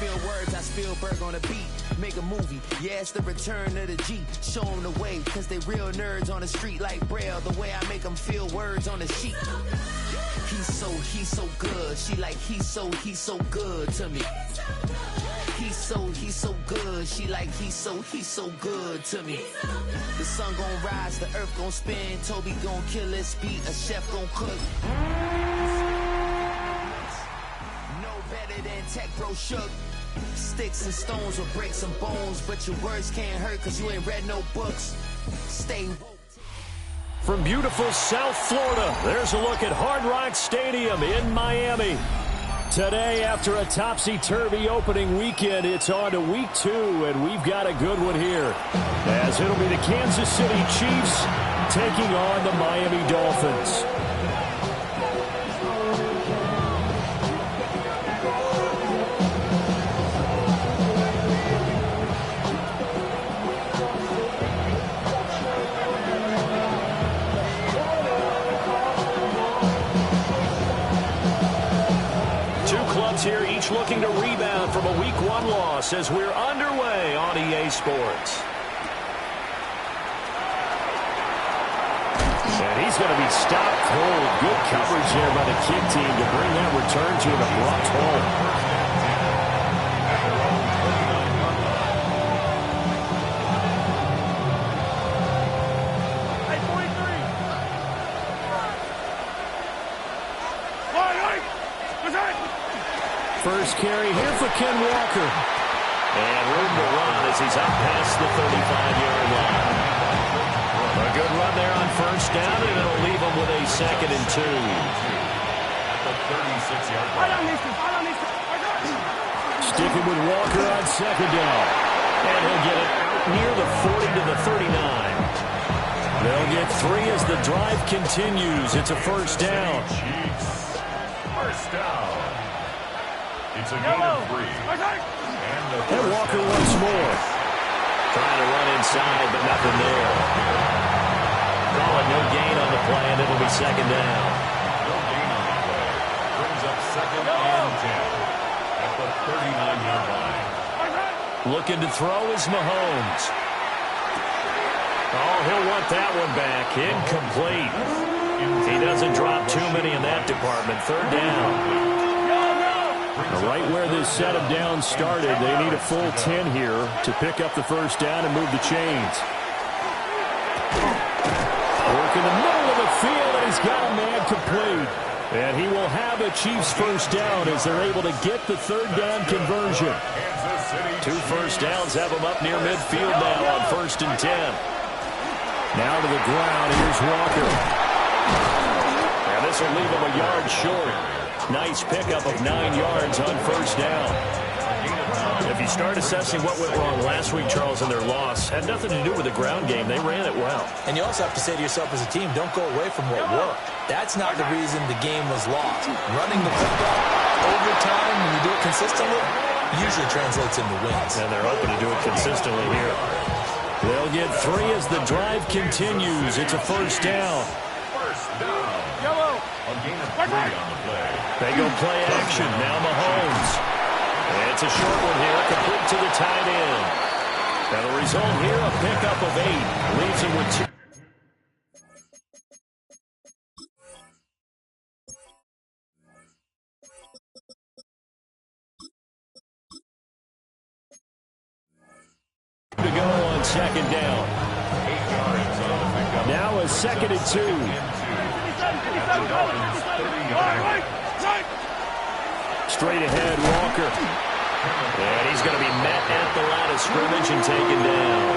feel words, I Spielberg on a beat. Make a movie, yeah, it's the return of the G. Show them the way, cause they real nerds on the street like Braille. The way I make them feel words on the sheet. He's so good. She like, he's so good to me. He's so good. She like, he's so good to me. The sun gon' rise, the earth gon' spin. Toby gon' kill this beat, a chef gon' cook. No better than Tech Bro Shook. Sticks and stones will break some bones, but your words can't hurt cause you ain't read no books. Stay woke. From beautiful South Florida, there's a look at Hard Rock Stadium in Miami. Today, after a topsy-turvy opening weekend, it's on to week 2, and we've got a good one here. As it'll be the Kansas City Chiefs taking on the Miami Dolphins. Here, each looking to rebound from a Week 1 loss as we're underway on EA Sports. And he's going to be stopped cold. Good coverage there by the kick team to bring that return to an abrupt halt. First carry here for Ken Walker. And room to run as he's up past the 35-yard line. A good run there on first down, and it'll leave him with a 2nd and 2. At the 36-yard line. Sticking with Walker on 2nd down. And he'll get it near the 40 to the 39. They'll get 3 as the drive continues. It's a first down. First down. It's a gain of 3. And Walker once more. Trying to run inside, but nothing there. Calling no gain on the play, and it'll be 2nd down. No gain on the play. Brings up 2nd and 10 at the 39-yard line. Looking to throw is Mahomes. Oh, he'll want that one back. Incomplete. He doesn't drop too many in that department. 3rd down. Right where this set of downs started, they need a full 10 here to pick up the first down and move the chains. Work in the middle of the field, and he's got a man complete. And he will have a Chiefs first down as they're able to get the 3rd down conversion. 2 first downs have them up near midfield now on 1st and 10. Now to the ground, here's Walker. And this will leave him a yard short. Nice pickup of 9 yards on first down. If you start assessing what went wrong last week, Charles, in their loss, had nothing to do with the ground game. They ran it well. And you also have to say to yourself as a team, don't go away from what worked. That's not the reason the game was lost. Running the football over time, when you do it consistently, usually translates into wins. And they're open to do it consistently here. They'll get 3 as the drive continues. It's a first down. First down. Yellow. A gain of 3 on the play. They go play action. Now Mahomes. And it's a short one here, complete to the tight end. And the result here, a pickup of 8. Leaves him with 2. To go on 2nd down. 8 yards on the pickup. Now a 2nd and 2. Straight ahead, Walker. And he's going to be met at the line of scrimmage and taken down.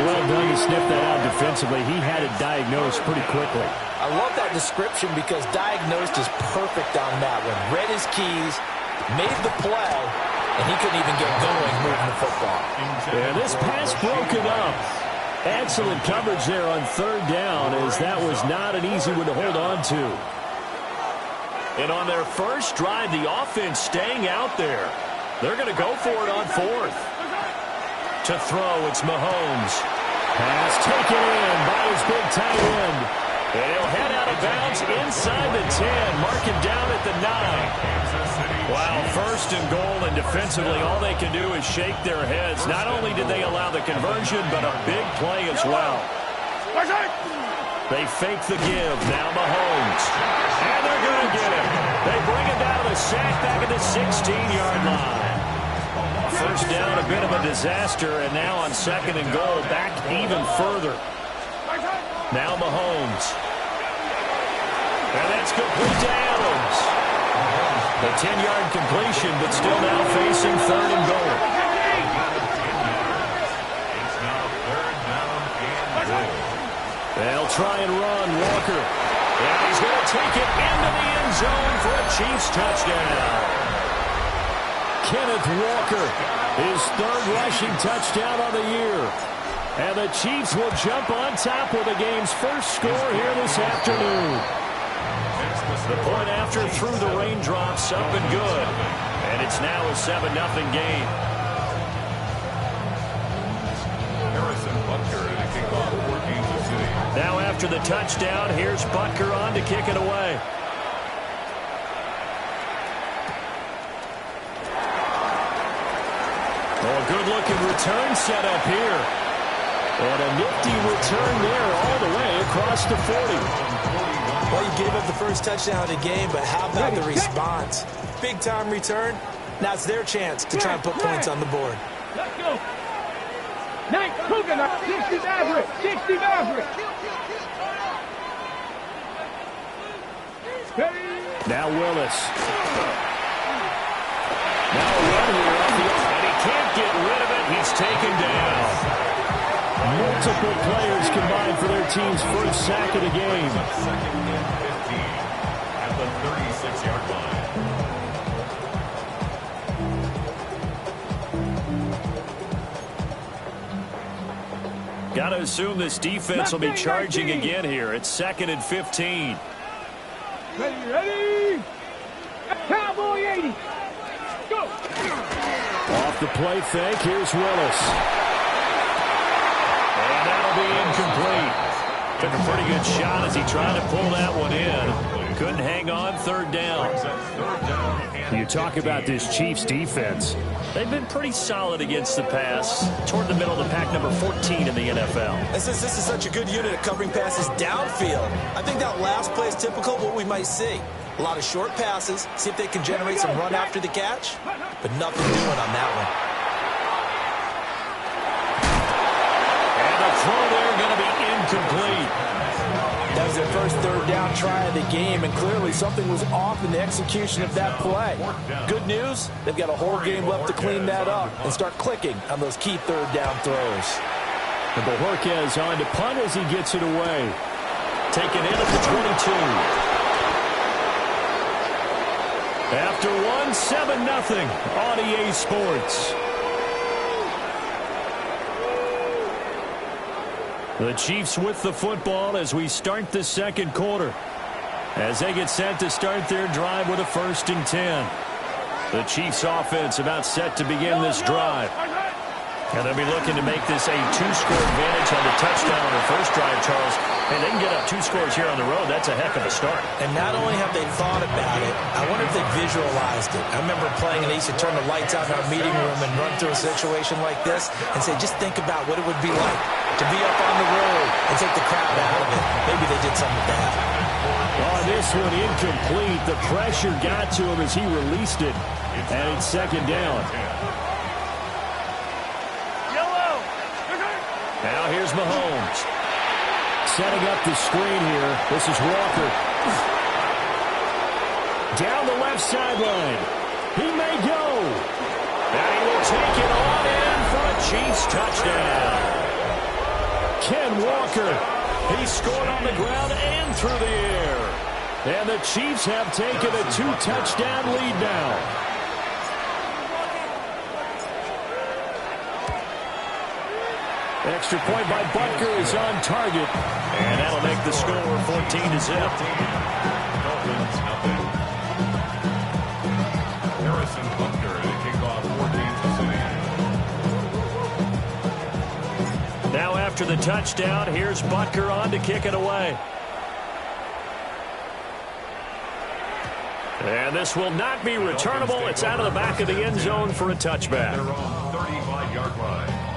Well done to sniff that out defensively. He had it diagnosed pretty quickly. I love that description because diagnosed is perfect on that one. Read his keys, made the play, and he couldn't even get going moving the football. And this pass broken up. Excellent coverage there on 3rd down, as that was not an easy one to hold on to. And on their first drive, the offense staying out there. They're going to go for it on 4th. To throw, it's Mahomes. Pass taken in by his big tight end. And he'll head out of bounds inside the 10. Mark it down at the 9. Wow, first and goal, and defensively all they can do is shake their heads. Not only did they allow the conversion, but a big play as well. They fake the give. Now Mahomes. And they're going to get him. They bring him down to the sack back at the 16-yard line. First down, a bit of a disaster, and now on second and goal, back even further. Now Mahomes. And that's complete to Adams. The 10-yard completion, but still now facing third and goal. It's now third down and goal. They'll try and run. Walker. And he's going to take it into the end zone for a Chiefs touchdown. Kenneth Walker, his third rushing touchdown on the year. And the Chiefs will jump on top with the game's first score here this afternoon. The point after through the raindrops, up and good. And it's now a 7-0 game. Harrison Butker to kick off for Kansas City. Now after the touchdown, here's Butker on to kick it away. Oh, good-looking return set up here. And a nifty return there all the way across the 40. Well, you gave up the first touchdown of the game, but how about the response? Big-time return. Now it's their chance to try and put points on the board. Let's go. Nice cooking. 60 Maverick. 60 Maverick. Now Willis. Now a run here off the end. And he can't get rid of it. He's taken down. Multiple players combined for their team's first sack of the game. Second and 15 at the 36-yard line. Got to assume this defense will be charging again here. It's second and 15. Ready? Cowboy 80. Go. Off the play fake, here's Willis. And that'll be incomplete. Took a pretty good shot as he tried to pull that one in. Couldn't hang on, third down. You talk about this Chiefs defense. They've been pretty solid against the pass. Toward the middle of the pack, number 14 in the NFL. And since this is such a good unit at covering passes downfield, I think that last play is typical of what we might see. A lot of short passes, see if they can generate some run after the catch, but nothing doing on that one. And the throw there going to be incomplete. That was their first third down try of the game, and clearly something was off in the execution of that play. Good news, they've got a whole game left to clean that up and start clicking on those key third down throws. And Bojorquez on to punt as he gets it away. Taken in at the 22. After 7-0 on EA Sports. The Chiefs with the football as we start the second quarter. As they get set to start their drive with a 1st and 10. The Chiefs offense about set to begin this drive. And they'll be looking to make this a 2-score advantage on the touchdown on the first drive, Charles. And they can get up 2 scores here on the road. That's a heck of a start. And not only have they thought about it, I wonder if they visualized it. I remember playing and they used to turn the lights out in our meeting room and run through a situation like this and say, just think about what it would be like to be up on the road and take the crowd out of it. Maybe they did something with that. On this one, incomplete. The pressure got to him as he released it. And it's second down. Now here's Mahomes. Setting up the screen here. This is Walker. Down the left sideline. He may go. And he will take it on in for a Chiefs touchdown. Ken Walker. He scored on the ground and through the air. And the Chiefs have taken a 2-touchdown lead now. Extra point by Butker is on target. And that'll make the score 14-0. Dolphins nothing. Harrison Butker to kick off for Kansas City. Now after the touchdown, here's Butker on to kick it away. And this will not be returnable. It's out of the back of the end zone for a touchback. They're on 35-yard line.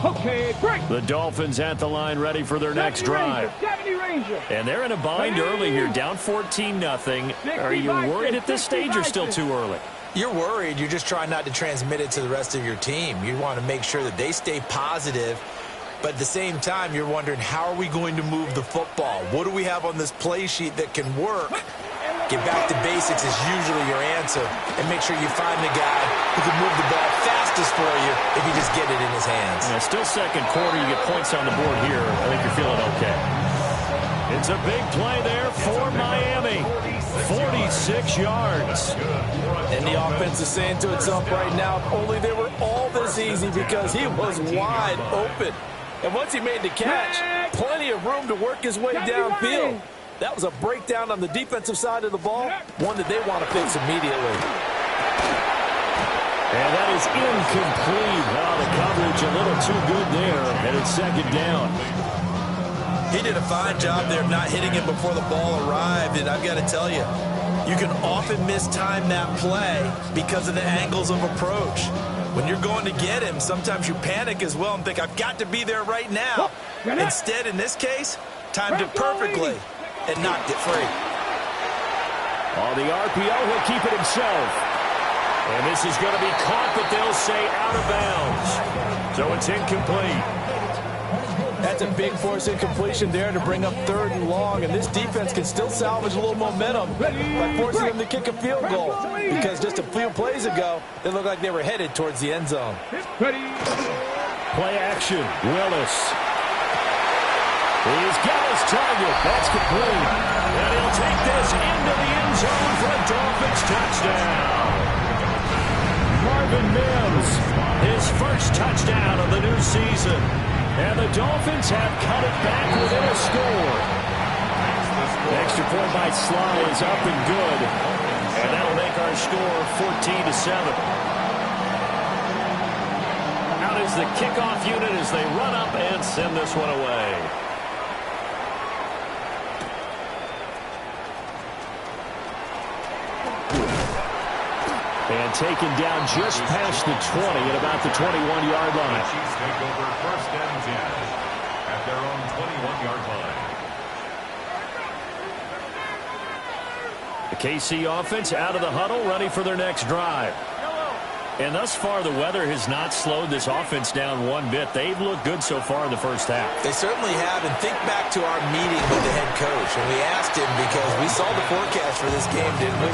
Okay, break. The Dolphins at the line ready for their next drive. 70 Ranger. And they're in a bind early here, down 14-0. Are you worried at this stage or still too early? You're worried. You're just trying not to transmit it to the rest of your team. You want to make sure that they stay positive. But at the same time, you're wondering, how are we going to move the football? What do we have on this play sheet that can work? Get back to basics is usually your answer. And make sure you find the guy who can move the ball fastest for you if you just get it in his hands. Yeah, still second quarter. You get points on the board here. I think you're feeling okay. It's a big play there for Miami. 46 yards. And the offense is saying to itself right now, if only they were all this easy, because he was wide open. And once he made the catch, plenty of room to work his way downfield. That was a breakdown on the defensive side of the ball, one that they want to fix immediately. And that is incomplete. Oh, the coverage a little too good there, and it's second down. He did a fine job there of not hitting him before the ball arrived, and I've got to tell you, you can often mistime that play because of the angles of approach. When you're going to get him, sometimes you panic as well and think, I've got to be there right now. Instead, in this case, timed it perfectly and knocked it free. On the RPO, he'll keep it himself. And this is going to be caught, but they'll say out of bounds. So it's incomplete. That's a big force incompletion there to bring up 3rd and long, and this defense can still salvage a little momentum by forcing them to kick a field goal, because just a few plays ago, they looked like they were headed towards the end zone. Play action, Willis. He's got his target. That's complete. And he'll take this into the end zone for a Dolphins touchdown. Marvin Mims, his first touchdown of the new season. And the Dolphins have cut it back within a score. Extra point by Sly is up and good. And that'll make our score 14-7. Out is the kickoff unit as they run up and send this one away. And taken down just past the 20 at about the 21-yard line. Chiefs take over 1st and 10 at their own 21-yard line. The KC offense out of the huddle, ready for their next drive. And thus far, the weather has not slowed this offense down one bit. They've looked good so far in the first half. They certainly have, and think back to our meeting with the head coach, and we asked him, because we saw the forecast for this game, didn't we?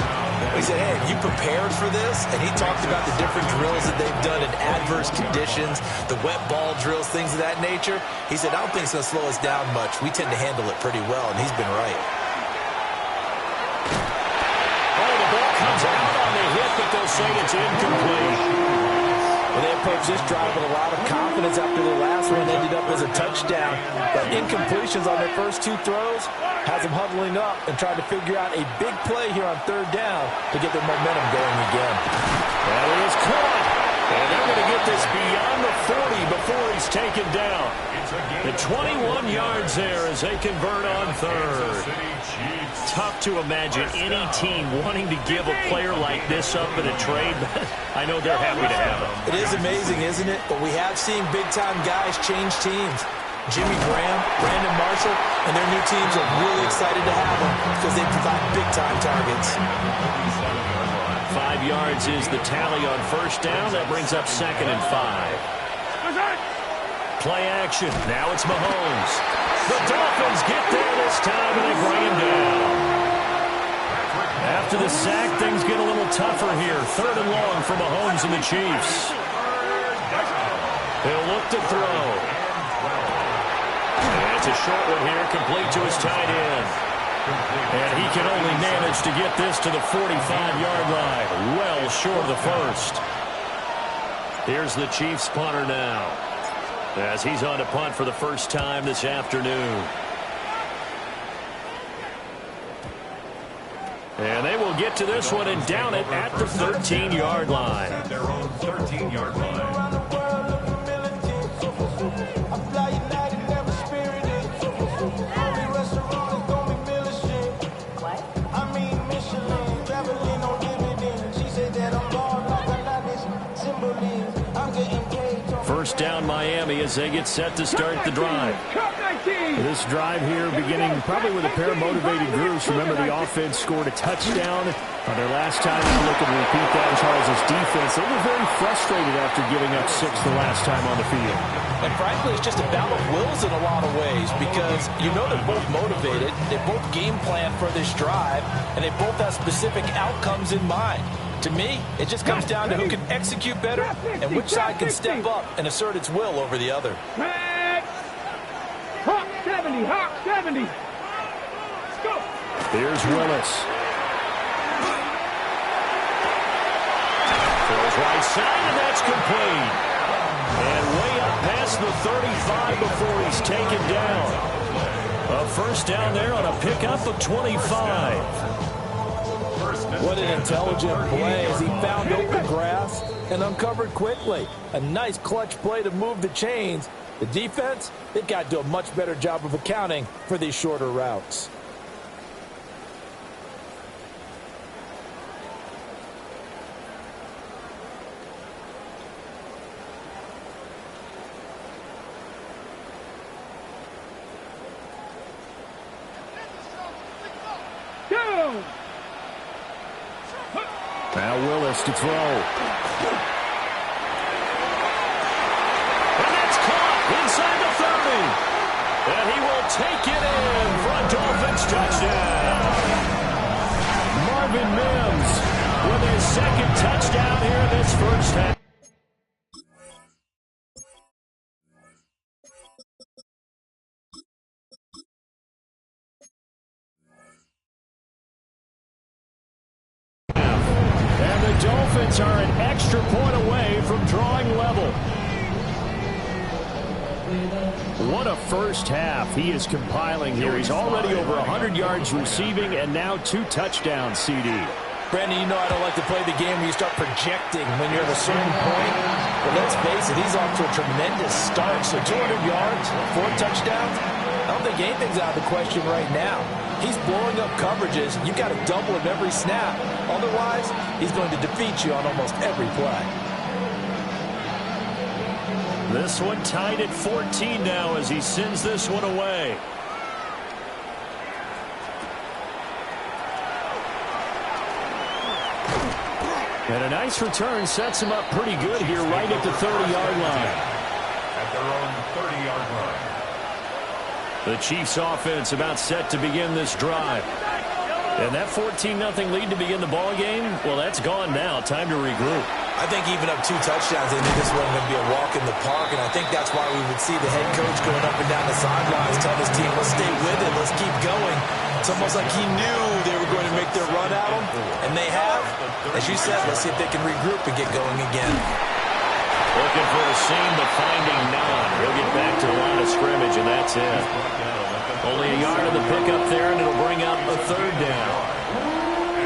We said, hey, have you prepared for this? And he talked about the different drills that they've done in adverse conditions, the wet ball drills, things of that nature. He said, I don't think it's going to slow us down much. We tend to handle it pretty well, and he's been right. Oh, the ball comes out on the hit, but they'll say it's incomplete. Well, they approached this drive with a lot of confidence after their last one ended up as a touchdown. But incompletions on their first 2 throws has them huddling up and trying to figure out a big play here on 3rd down to get their momentum going again. Well, he is caught. And they're going to get this beyond the 40 before he's taken down. The 21 yards there as they convert on 3rd. Tough to imagine any team wanting to give a player like this up in a trade, but I know they're happy to have him. It is amazing, isn't it? But we have seen big-time guys change teams. Jimmy Graham, Brandon Marshall, and their new teams are really excited to have them because they provide big-time targets. 5 yards is the tally on 1st down. That brings up 2nd and 5. Play action. Now it's Mahomes. The Dolphins get there this time, and they bring him down. After the sack, things get a little tougher here. 3rd and long for Mahomes and the Chiefs. He'll look to throw. And it's a short one here, complete to his tight end. And he can only manage to get this to the 45-yard line, well short of the 1st. Here's the Chiefs punter now, as he's on to punt for the first time this afternoon. And they will get to this one and down it at the 13-yard line. At their own 13-yard line. First down Miami as they get set to start the drive. This drive here beginning probably with a pair of motivated groups. Remember, the offense scored a touchdown on their last time out. Looking to repeat that in Charles' defense. They were very frustrated after giving up 6 the last time on the field. And frankly, it's just a battle of wills in a lot of ways because you know they're both motivated. They both game plan for this drive, and they both have specific outcomes in mind. To me, it just comes down to who can execute better and which side can step up and assert its will over the other. Hawk 70, Hawk 70. Let's go. Here's Willis. Throws right side, and that's complete. And way up past the 35 before he's taken down. A first down there on a pickup of 25. What an intelligent play as he found open grass and uncovered quickly. A nice clutch play to move the chains. The defense, they've got to do a much better job of accounting for these shorter routes. Go! Now Willis to throw. And that's caught inside the 30. And he will take it in for a Dolphins touchdown. Marvin Mims with his second touchdown here in this first half. Dolphins are an extra point away from drawing level. What a first half he is compiling here. He's already over 100 yards receiving and now 2 touchdowns, CD. Brandon, you know I don't like to play the game where you start projecting when you're at a certain point. But let's face it, he's off to a tremendous start. So 200 yards, 4 touchdowns. I don't think anything's out of the question right now. He's blowing up coverages. You've got to double him every snap. Otherwise, he's going to defeat you on almost every play. This one tied at 14 now as he sends this one away. And a nice return sets him up pretty good here right at the 30-yard line. At their own 30-yard line. The Chiefs offense about set to begin this drive. And that 14-0 lead to begin the ball game, well, that's gone now. Time to regroup. I think even up 2 touchdowns, they knew this wasn't going to be a walk in the park, and I think that's why we would see the head coach going up and down the sidelines, tell his team, let's stay with it, let's keep going. It's almost like he knew they were going to make their run at him, and they have. As you said, let's see if they can regroup and get going again. Looking for the seam, but finding none. He'll get back to the line of scrimmage, and that's it. Only a yard of the pickup there, and it'll bring up a 3rd down.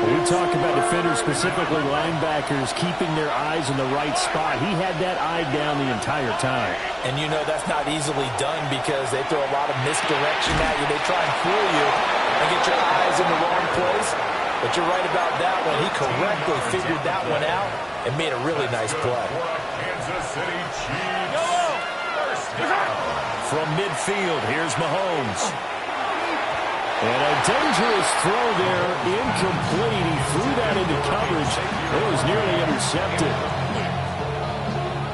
We talk about defenders, specifically linebackers, keeping their eyes in the right spot. He had that eye down the entire time. And you know that's not easily done because they throw a lot of misdirection at you. They try and fool you and get your eyes in the wrong place. But you're right about that one. He correctly figured that one out and made a really nice play. Kansas City Chiefs. From midfield, here's Mahomes. And a dangerous throw there, incomplete. He threw that into coverage. It was nearly intercepted.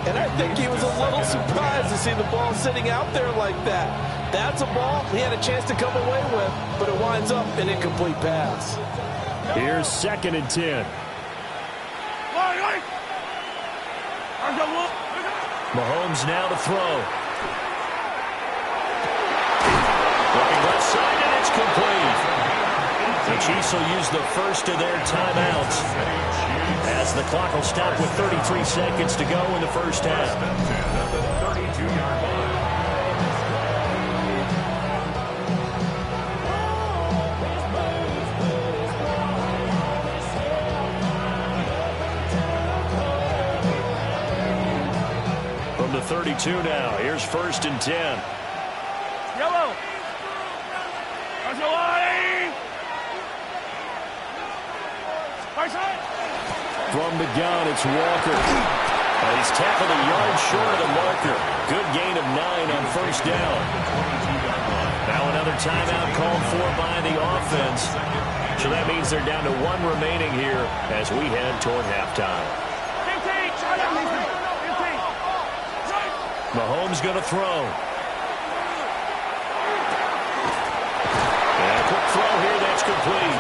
And I think he was a little surprised to see the ball sitting out there like that. That's a ball he had a chance to come away with, but it winds up an incomplete pass. Here's 2nd and 10. Mahomes now to throw. Looking left side, and it's complete. The Chiefs will use the first of their timeouts as the clock will stop with 33 seconds to go in the first half. From the 32 now. Here's 1st and 10. Yellow. From the gun, it's Walker. He's tackled a yard short of the marker. Good gain of 9 on 1st down. Now another timeout called for by the offense. So that means they're down to 1 remaining here as we head toward halftime. Mahomes going to throw. And a quick throw here that's complete.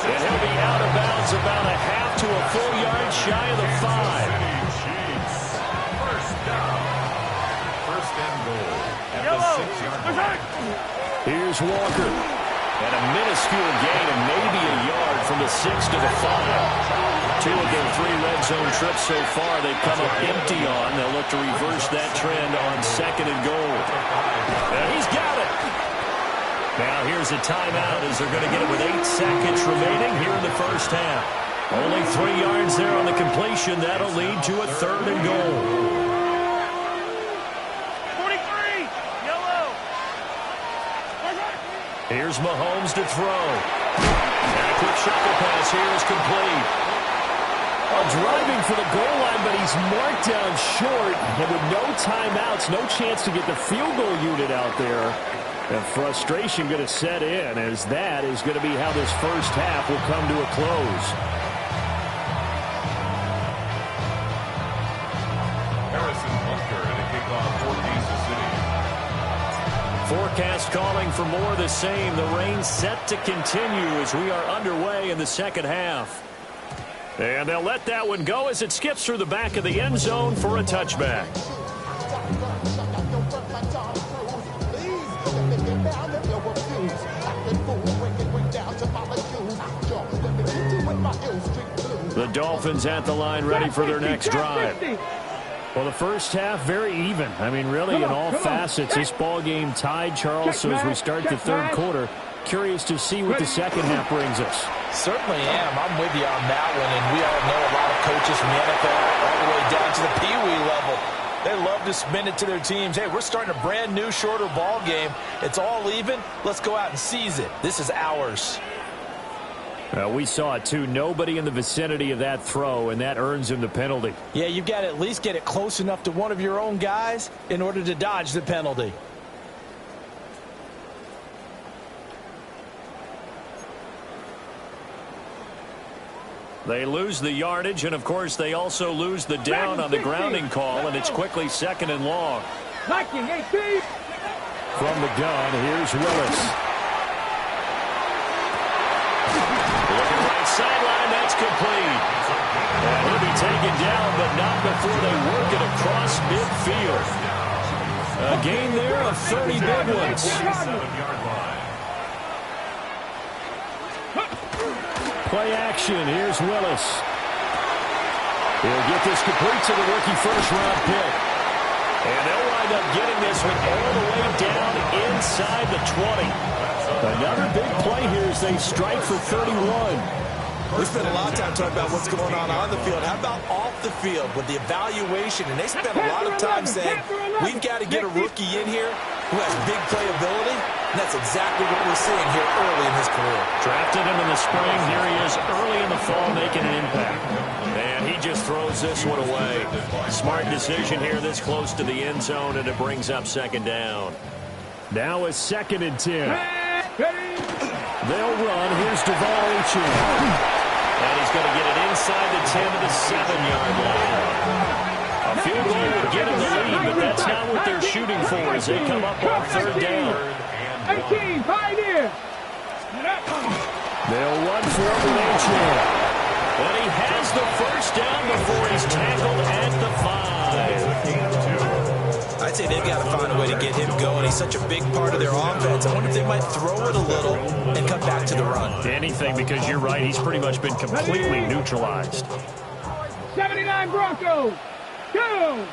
And he'll be out of bounds about a half to a full yard shy of the 5. First down. First and goal at the 6-yard line. Here's Walker. And a minuscule gain of maybe a yard from the 6 to the 5. 2 of their 3 red zone trips so far they've come up empty on. They'll look to reverse that trend on 2nd and goal. And he's got it. Now here's a timeout as they're going to get it with 8 seconds remaining here in the first half. Only 3 yards there on the completion. That'll lead to a 3rd and goal. 43, yellow. Here's Mahomes to throw. And a quick shuffle pass here is complete. Driving for the goal line, but he's marked down short. And with no timeouts, no chance to get the field goal unit out there. And frustration going to set in as that is going to be how this first half will come to a close. Harrison Bunker at a kickoff for Kansas City. Forecast calling for more of the same. The rain set to continue as we are underway in the second half. And they'll let that one go as it skips through the back of the end zone for a touchback. The Dolphins at the line ready for their next drive. Well, the first half, very even. I mean, really, in all facets, this ball game tied, Charles. So as we start the third quarter, curious to see what the second half brings us. Certainly am. I'm with you on that one. And we all know a lot of coaches from the NFL all the way down to the Pee-wee level. They love to spin it to their teams. Hey, we're starting a brand new, shorter ball game. It's all even. Let's go out and seize it. This is ours. We saw it, too. Nobody in the vicinity of that throw, and that earns him the penalty. Yeah, you've got to at least get it close enough to one of your own guys in order to dodge the penalty. They lose the yardage, and, of course, they also lose the down on the grounding call, and it's quickly 2nd and long. Knocking 18. From the gun, here's Willis. Looking right sideline, that's complete. And he'll be taken down, but not before they work it across midfield. A gain there of 30 big ones. 7-yard line. Play action. Here's Willis. He'll get this complete to the rookie first-round pick. And they'll wind up getting this one all the way down inside the 20. Another big play here as they strike for 31. We spent a lot of time talking about what's going on the field. How about off the field with the evaluation? And they spent a lot of time saying, we've got to get a rookie in here who has big playability. And that's exactly what we're seeing here early in his career. Drafted him in the spring. Here he is early in the fall making an impact. And he just throws this one away. Smart decision here this close to the end zone, and it brings up 2nd down. Now a 2nd and 10. They'll run. Here's Duval Achin. And he's going to get it inside the 10 to the 7-yard line. A field goal would get him the lead, but that's not what they're shooting for as they come up on 3rd down. 18, Pioneer. They'll run for it with Achin. And he has the first down before he's tackled at the 5. I'd say they've got to find a way to get him going. He's such a big part of their offense. I wonder if they might throw it a little and come back to the run. Anything, because you're right. He's pretty much been completely neutralized. 79 Broncos. Go.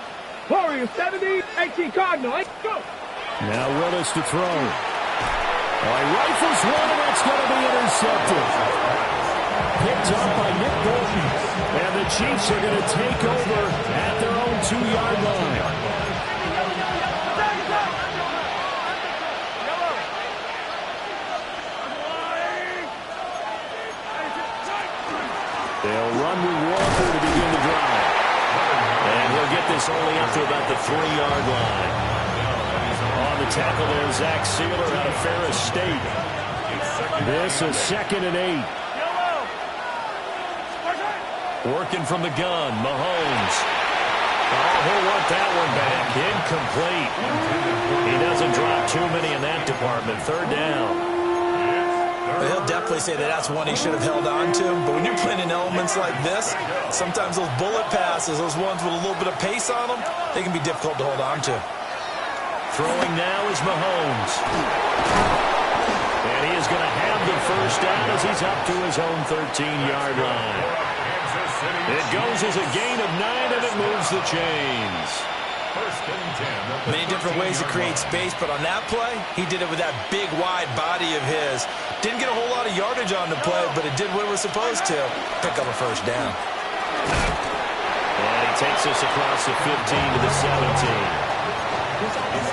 Warriors 70, 18 Cardinal. Let's go. Now Willis to throw. He rifles one, and that's going to be intercepted. Picked up by Nick Bolton. And the Chiefs are going to take over at their own 2-yard line. They'll run with Walker to begin the drive. And he'll get this only up to about the 3-yard line. On the tackle there, Zach Sealer out of Ferris State. This is 2nd and 8. Working from the gun, Mahomes. Oh, he'll want that one back. Incomplete. He doesn't drop too many in that department. 3rd down. He'll definitely say that that's one he should have held on to. But when you're playing in elements like this, sometimes those bullet passes, those ones with a little bit of pace on them, they can be difficult to hold on to. Throwing now is Mahomes. And he is going to have the 1st down as he's up to his own 13-yard line. It goes as a gain of 9, and it moves the chains. Many different ways to create space, but on that play, he did it with that big, wide body of his. Didn't get a whole lot of yardage on the play, but it did what it was supposed to. Pick up a 1st down. And he takes us across the 15 to the 17.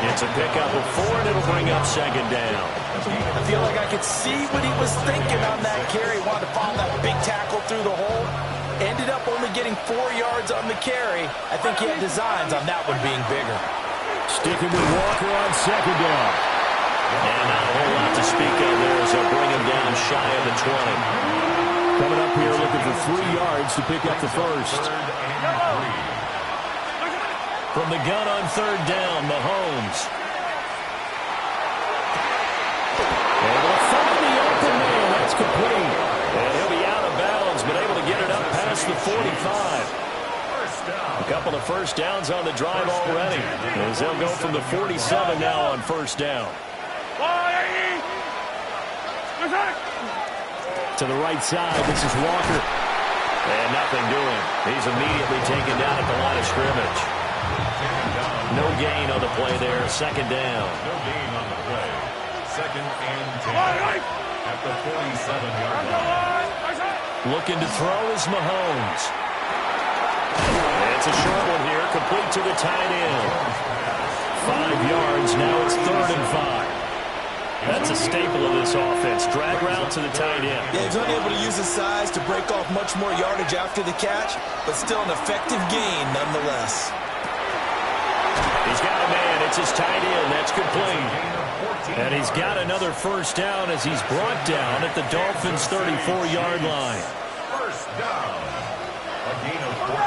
It's a pickup of 4, and it'll bring up 2nd down. I feel like I could see what he was thinking on that carry. He wanted to follow that big tackle through the hole. Ended up only getting 4 yards on the carry. I think he had designs on that one being bigger. Sticking with Walker on 2nd down. And not a whole lot to speak of there as they'll bring him down shy of the 20. Coming up here looking for 3 yards to pick up the 1st. From the gun on 3rd down, Mahomes. Able to find the open man. That's complete. And he'll be out of bounds, but able to get it up past the 45. A couple of 1st downs on the drive already, as they'll go from the 47 now on 1st down. To the right side, this is Walker. And nothing doing. He's immediately taken down at the line of scrimmage. No gain on the play there, 2nd down. No gain on the play. 2nd and 10 at the 47-yard line. Looking to throw is Mahomes. It's a short one here, complete to the tight end. 5 yards, now it's 3rd and 5. That's a staple of this offense. Drag route to the tight end. Yeah, he's unable to use his size to break off much more yardage after the catch, but still an effective gain nonetheless. He's got a man. It's his tight end. That's complete. And he's got another 1st down as he's brought down at the Dolphins' 34-yard line. 1st down. A gain of 14.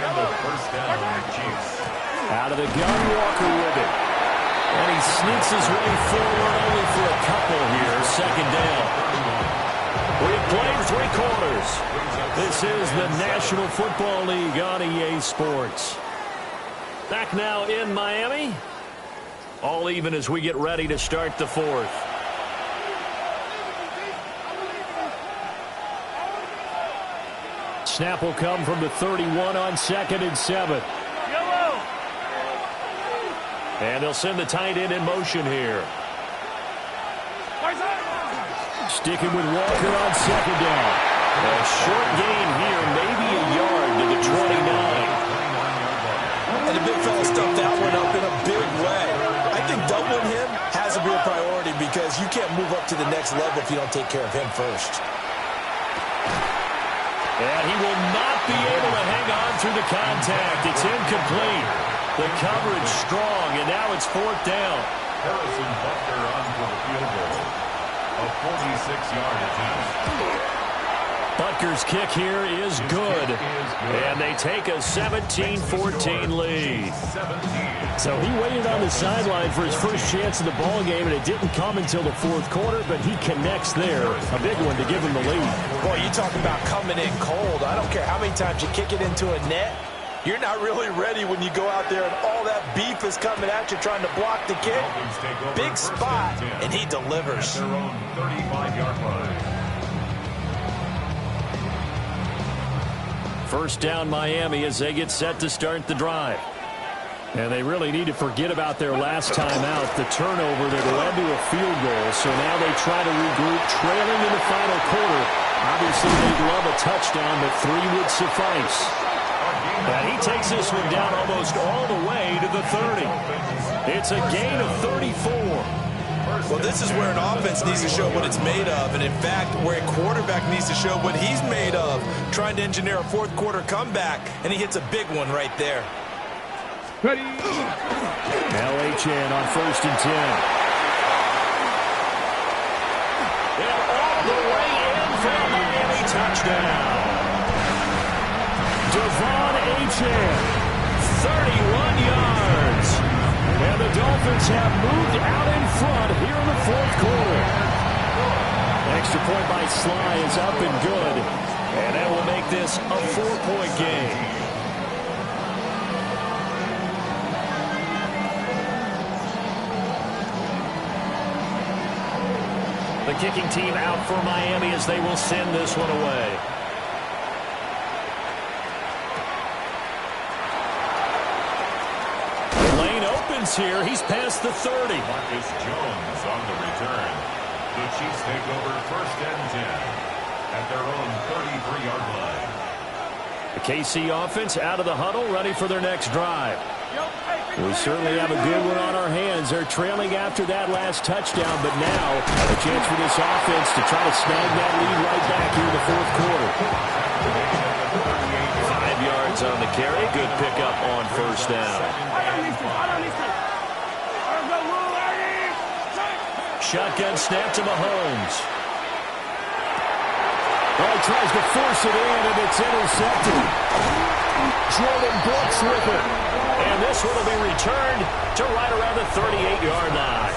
And the 1st down on the Chiefs. Out of the gun, Walker with it. And he sneaks his way forward only for a couple here. 2nd down. We've played 3 quarters. This is the National Football League on EA Sports. Back now in Miami. All even as we get ready to start the 4th. Snap will come from the 31 on 2nd and 7. And they'll send the tight end in motion here. Sticking with Walker on 2nd down. A short gain here, maybe a yard to the 29. And the big fella stuffed that one up in a big way. I think doubling him has to be a priority because you can't move up to the next level if you don't take care of him first. And he will not be able to hang on through the contact. It's incomplete. The coverage strong, and now it's 4th down. Harrison Butker on for the field goal. A 46-yard attempt. Butker's kick here is good. And they take a 17-14 lead. So he waited on the sideline for his first chance of the ball game, and it didn't come until the 4th quarter, but he connects there. A big one to give him the lead. Boy, you talk about coming in cold. I don't care how many times you kick it into a net. You're not really ready when you go out there and all that beef is coming at you trying to block the kick. Big spot, and he delivers. Their own 35-yard line. 1st down Miami as they get set to start the drive. And they really need to forget about their last time out, the turnover that led to a field goal. So now they try to regroup, trailing in the final quarter. Obviously, they'd love a touchdown, but 3 would suffice. And he takes this one down almost all the way to the 30. It's a gain of 34. Well, this is where an offense needs to show what it's made of, and in fact, where a quarterback needs to show what he's made of, trying to engineer a fourth quarter comeback, and he hits a big one right there. Ready. LHN on 1st and 10. And all the way in for a Miami touchdown. Devon Achane, 31 yards. And the Dolphins have moved out in front here in the fourth quarter. Extra point by Sly is up and good. And that will make this a 4-point game. The kicking team out for Miami as they will send this one away. The lane opens here. He's past the 30. Marcus Jones on the return. The Chiefs take over 1st and 10 at their own 33-yard line. The KC offense out of the huddle, ready for their next drive. We certainly have a good one on our hands. They're trailing after that last touchdown, but now a chance for this offense to try to snag that lead right back here in the fourth quarter. 5 yards on the carry. Good pickup on 1st down. Shotgun snap to Mahomes. Well, he tries to force it in, and it's intercepted. Jordan Brooks with it. And this one will be returned to right around the 38-yard line.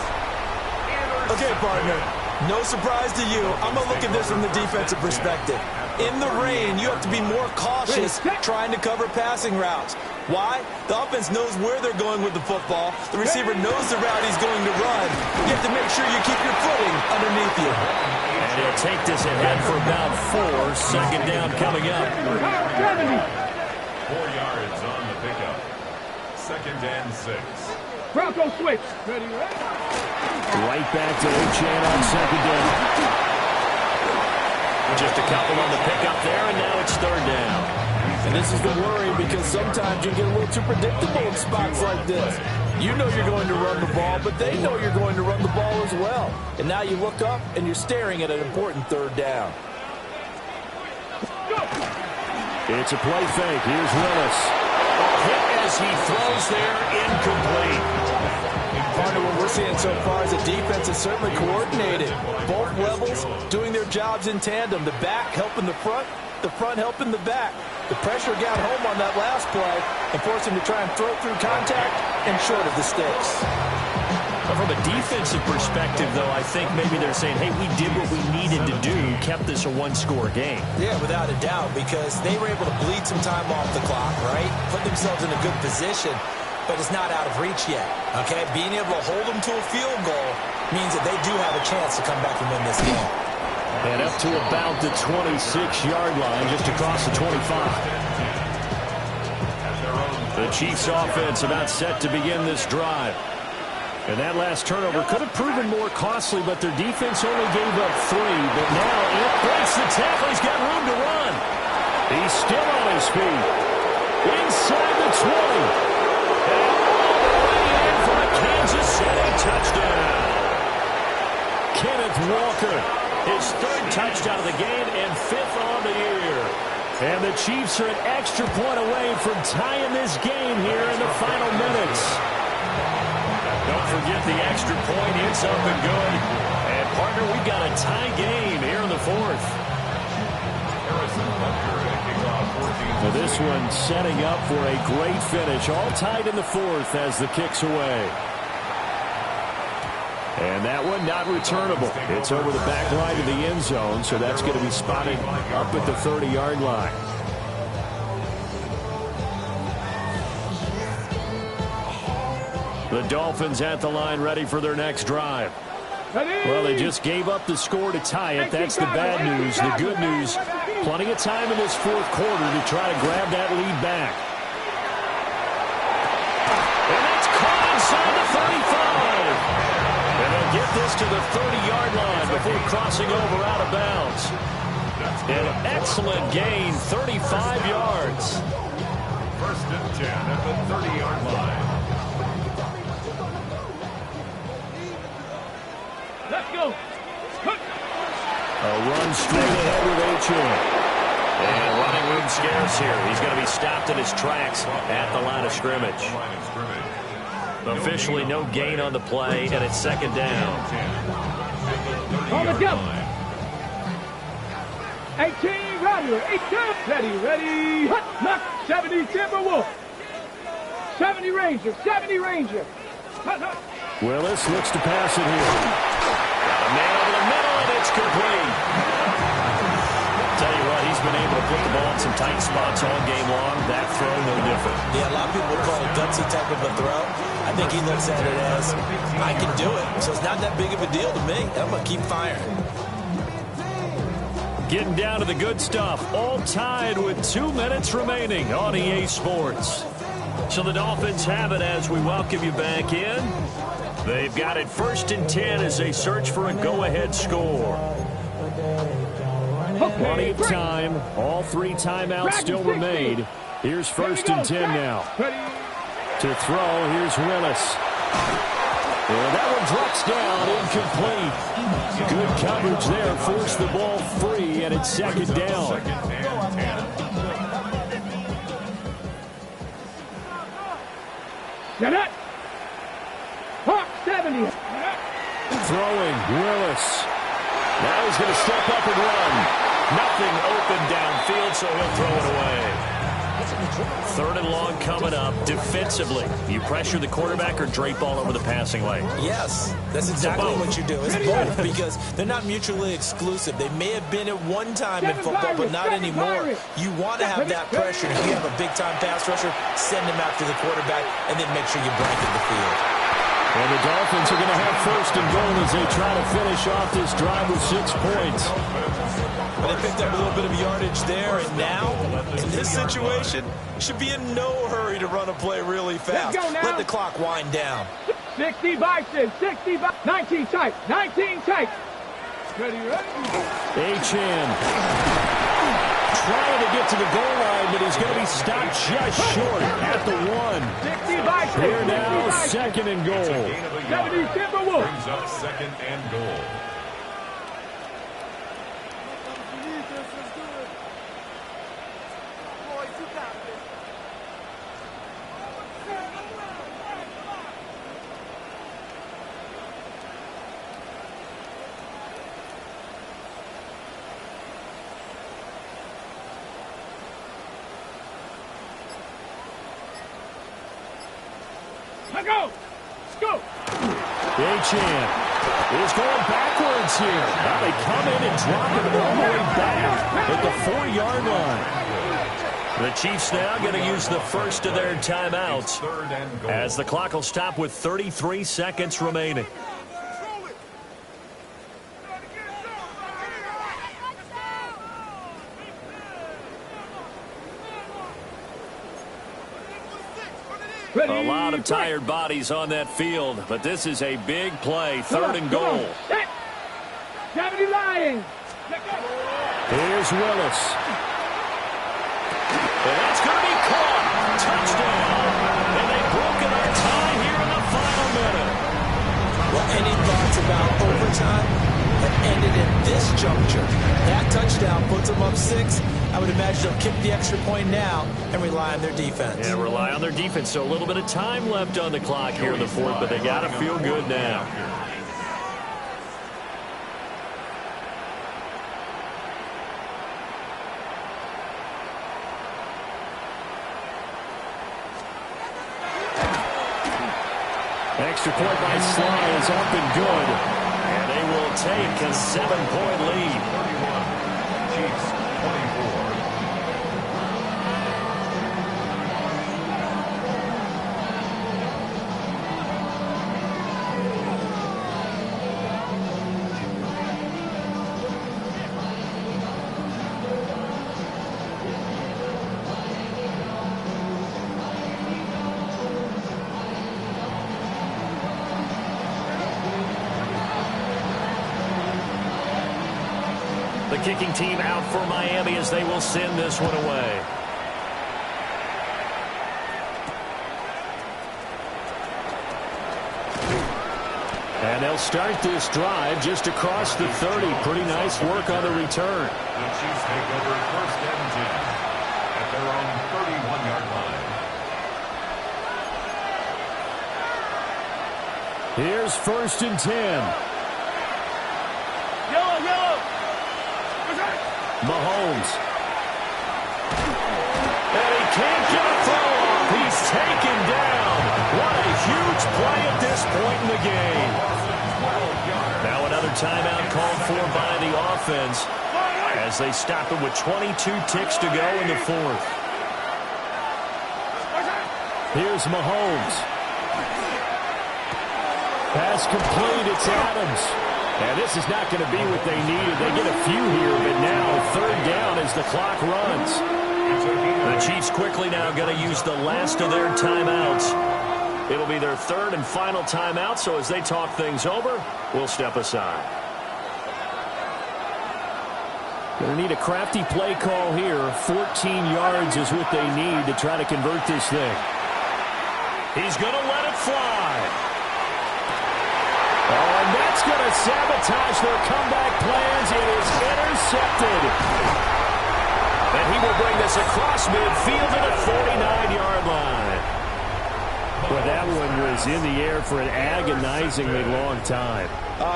Okay, partner, no surprise to you. I'm going to look at this from the defensive perspective. In the rain, you have to be more cautious trying to cover passing routes. Why? The offense knows where they're going with the football. The receiver knows the route he's going to run. You have to make sure you keep your footing underneath you. And he'll take this ahead for about 4. 2nd down coming up. 4 yards on the pickup. 2nd and 6. Bronco switch. Ready. Right back to Achane on 2nd down. Just a couple on the pickup there, and now it's 3rd down. And this is the worry because sometimes you get a little too predictable in spots like this. You know you're going to run the ball, but they know you're going to run the ball as well. And now you look up and you're staring at an important 3rd down. It's a play fake. Here's Willis. Hit as he throws there, incomplete. Partner, what we're seeing so far is the defense is certainly coordinated. Both levels doing their jobs in tandem. The back helping the front helping the back. The pressure got home on that last play and forced him to try and throw through contact and short of the sticks. But from a defensive perspective, though, I think maybe they're saying, hey, we did what we needed to do, kept this a 1-score game. Yeah, without a doubt, because they were able to bleed some time off the clock, right? Put themselves in a good position, but it's not out of reach yet, okay? Being able to hold them to a field goal means that they do have a chance to come back and win this game. And up to about the 26-yard line, just across the 25. The Chiefs offense about set to begin this drive. And that last turnover could have proven more costly, but their defense only gave up 3. But now it breaks the tackle. He's got room to run. He's still on his feet. Inside the 20. And all the way in for a Kansas City touchdown. Kenneth Walker, his 3rd touchdown of the game and 5th on the year. And the Chiefs are an extra point away from tying this game here in the final minutes. Don't forget the extra point. It's up and good. And, partner, we've got a tie game here in the 4th. So this one setting up for a great finish. All tied in the 4th as the kick's away. And that one not returnable. It's over the back line of the end zone, so that's going to be spotted up at the 30-yard line. The Dolphins at the line, ready for their next drive. Well, they just gave up the score to tie it. That's the bad news. The good news, plenty of time in this 4th quarter to try to grab that lead back. And that's caught inside the 35. And they'll get this to the 30-yard line before crossing over out of bounds. An excellent gain, 35 yards. 1st and 10 at the 30-yard line. Let's go. A run straight ahead with H.M. And running room scarce here. He's going to be stopped in his tracks at the line of scrimmage. Officially no gain on the play, and it's second down. On the jump. 18, Rodler. 18. Ready. Hut, knock. 70, Timberwolf. 70, Ranger. 70, Ranger. Hut, hut. Willis looks to pass it here. Got a man over the middle, and it's complete. Tell you what, he's been able to put the ball in some tight spots all game long. That throw, no different. Yeah, a lot of people would call it a gutsy type of a throw. I think he looks at it as, I can do it, so it's not that big of a deal to me. I'm going to keep firing. Getting down to the good stuff. All tied with 2 minutes remaining on EA Sports. So the Dolphins have it as we welcome you back in. They've got it 1st and 10 as they search for a go-ahead score. Plenty of time. All 3 timeouts still remain. Here's 1st and 10 now. To throw, here's Willis. And that one drops down, incomplete. Good coverage there, forced the ball free, and it's second down. Get it. Hawk 70. Throwing, Willis. Now he's going to step up and run. Nothing open downfield, so he'll throw it away. 3rd and long coming up. Defensively, you pressure the quarterback or drape all over the passing lane? Yes, that's exactly what you do. It's both because they're not mutually exclusive. They may have been at one time in football, but not anymore. You want to have that pressure. If you have a big-time pass rusher, send him after the quarterback, and then make sure you blanket the field. And the Dolphins are going to have 1st and goal as they try to finish off this drive with 6 points. But they picked up a little bit of yardage there, and now, in this situation, should be in no hurry to run a play really fast. Let the clock wind down. 60 Bison, 60 by 19 tight, 19 tight. Ready. H.M. trying to get to the goal line, but he's going to be stopped just short at the 1. 60 Bison. Here now, 2nd and goal. 70 Timberwolf. Brings up 2nd and goal. Go! Go! H.M. is going backwards here. Now they come in and drop it all the way back at the 4-yard line. The Chiefs now going to use the first of their timeouts as the clock will stop with 33 seconds remaining. A lot of tired bodies on that field, but this is a big play. 3rd and goal. 70 Lions. Here's Willis. And that's going to be caught. Touchdown. And they've broken our tie here in the final minute. Well, any thoughts about overtime that ended at this juncture? That touchdown puts them up 6. I would imagine they'll kick the extra point now and rely on their defense. Yeah, rely on their defense. So a little bit of time left on the clock here in the 4th, but they got to feel good now. Extra point by Sly is up and good. And they will take a 7-point lead. 31, Chiefs 24. The kicking team out for Miami as they will send this one away. And they'll start this drive just across the 30. Pretty nice work on the return. The Chiefs take over first and 10 at their own 31-yard line. Here's first and 10. Yellow. Mahomes. And he can't get a throw off. He's taken down. What a huge play at this point in the game. Now another timeout called for by the offense as they stop him with 22 ticks to go in the fourth. Here's Mahomes. Pass complete. It's Adams. And this is not going to be what they needed. They get a few here, but now third down as the clock runs. The Chiefs quickly now going to use the last of their timeouts. It'll be their third and final timeout, so as they talk things over, we'll step aside. Going to need a crafty play call here. 14 yards is what they need to try to convert this thing. He's going to let it fly. Oh, and that's going to sabotage their comeback plans. It is intercepted. And he will bring this across midfield to the 49-yard line. Well, that one was in the air for an agonizingly long time.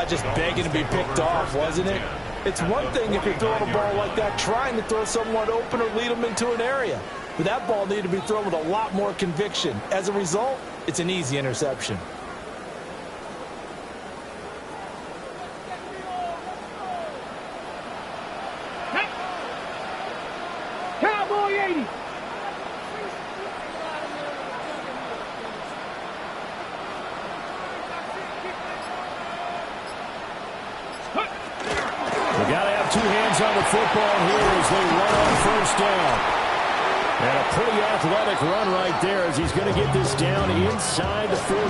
Just begging to be picked off, wasn't it? It's one thing if you're throwing a ball like that, trying to throw someone open or lead them into an area. But that ball needed to be thrown with a lot more conviction. As a result, it's an easy interception. Cowboy 80. We got to have two hands on the football here as they run on first down. And a pretty athletic run right there as he's going to get this down inside the 40.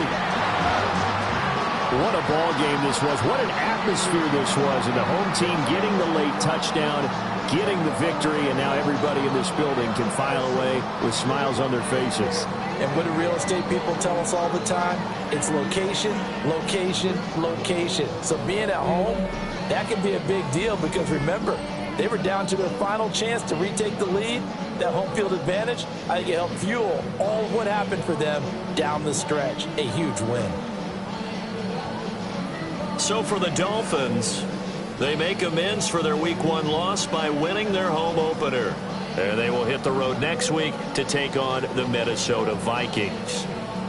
What a ball game this was. What an atmosphere this was. And the home team getting the late touchdown, getting the victory, and now everybody in this building can file away with smiles on their faces. And what do real estate people tell us all the time? It's location, location, location. So being at home, that can be a big deal because remember, they were down to their final chance to retake the lead. That home field advantage, I think it helped fuel all of what happened for them down the stretch. A huge win. So for the Dolphins, they make amends for their Week 1 loss by winning their home opener. And they will hit the road next week to take on the Minnesota Vikings.